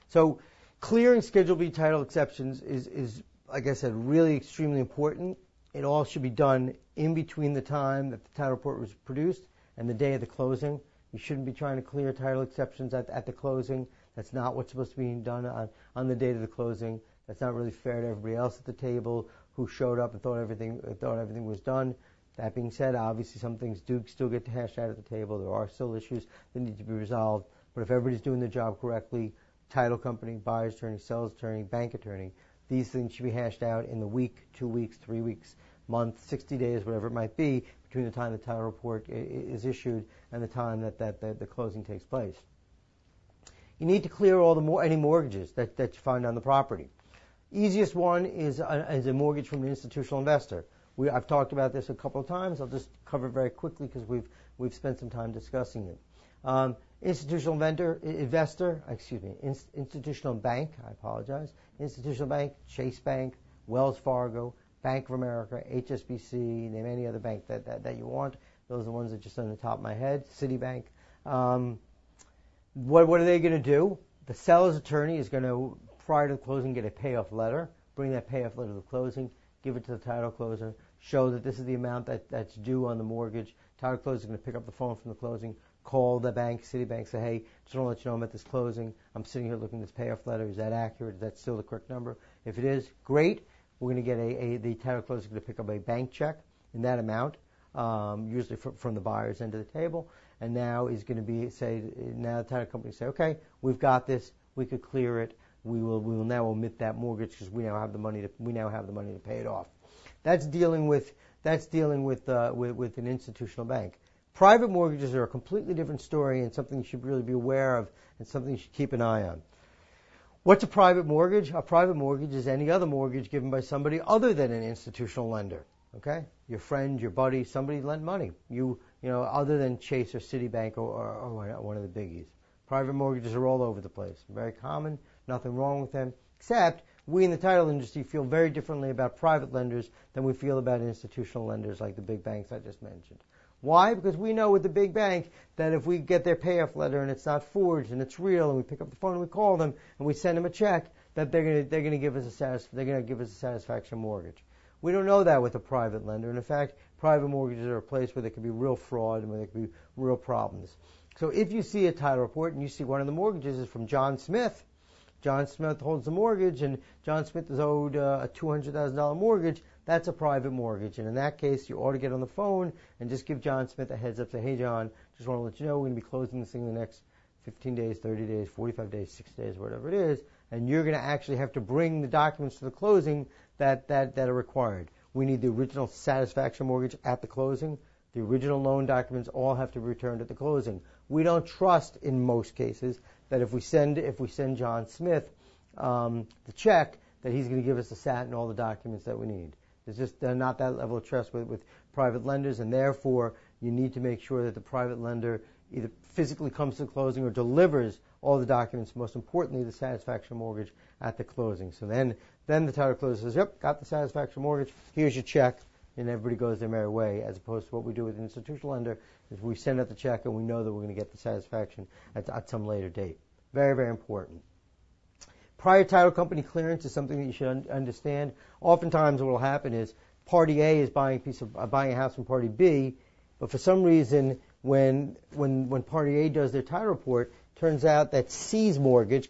So clearing Schedule B title exceptions is, like I said, really extremely important. It all should be done in between the time that the title report was produced and the day of the closing. You shouldn't be trying to clear title exceptions at the closing. That's not what's supposed to be done on the date of the closing. That's not really fair to everybody else at the table who showed up and thought everything was done. That being said, obviously some things do still get hashed out at the table. There are still issues that need to be resolved. But if everybody's doing their job correctly, title company, buyer's attorney, seller's attorney, bank attorney, these things should be hashed out in the week, 2 weeks, 3 weeks, month, 60 days, whatever it might be, between the time the title report is issued and the time that the closing takes place. You need to clear any mortgages that you find on the property. Easiest one is a mortgage from an institutional investor. I've talked about this a couple of times. I'll just cover it very quickly because we've spent some time discussing it. Institutional institutional bank, institutional bank, Chase Bank, Wells Fargo, Bank of America, HSBC, name any other bank that you want. Those are the ones that just on the top of my head. Citibank. What are they going to do? The seller's attorney is going to, prior to the closing, get a payoff letter, bring that payoff letter to the closing, give it to the title closer, show that this is the amount that's due on the mortgage. Title closer is going to pick up the phone from the closing, call the bank, Citibank, say, hey, just want to let you know I'm at this closing. I'm sitting here looking at this payoff letter. Is that accurate? Is that still the correct number? If it is, great. We're going to get the title closer is going to pick up a bank check in that amount, usually from the buyer's end of the table. And now is going to now the title company say, okay, we've got this. We could clear it. We will now omit that mortgage because we now have the money to pay it off. That's dealing with an institutional bank. Private mortgages are a completely different story and something you should really be aware of and something you should keep an eye on. What's a private mortgage? A private mortgage is any other mortgage given by somebody other than an institutional lender. Okay? Your friend, your buddy, somebody lent money. You know, other than Chase or Citibank or one of the biggies. Private mortgages are all over the place. Very common. Nothing wrong with them. Except we in the title industry feel very differently about private lenders than we feel about institutional lenders like the big banks I just mentioned. Why? Because we know with the big bank that if we get their payoff letter and it's not forged and it's real and we pick up the phone and we call them and we send them a check, that they're going to give us a satisfaction mortgage. We don't know that with a private lender, and in fact, private mortgages are a place where there could be real fraud and where there could be real problems. So if you see a title report and you see one of the mortgages is from John Smith, John Smith holds the mortgage and John Smith is owed a $200,000 mortgage, that's a private mortgage. And in that case, you ought to get on the phone and just give John Smith a heads up. Say, hey, John, just want to let you know we're going to be closing this thing in the next 15 days, 30 days, 45 days, 6 days, whatever it is. And you're going to actually have to bring the documents to the closing that are required. We need the original satisfaction mortgage at the closing. The original loan documents all have to be returned at the closing. We don't trust, in most cases, that if we send John Smith the check, that he's going to give us the SAT and all the documents that we need. There's just not that level of trust with private lenders, and therefore you need to make sure that the private lender either physically comes to the closing or delivers all the documents, most importantly the satisfaction mortgage at the closing. So then the title closer says, yep, got the satisfaction mortgage, here's your check, and everybody goes their merry way, as opposed to what we do with an institutional lender is we send out the check and we know that we're going to get the satisfaction at some later date. Very, very important. Prior title company clearance is something that you should understand. Oftentimes what will happen is party A is buying a house from party B, but for some reason when party A does their title report, turns out that C's mortgage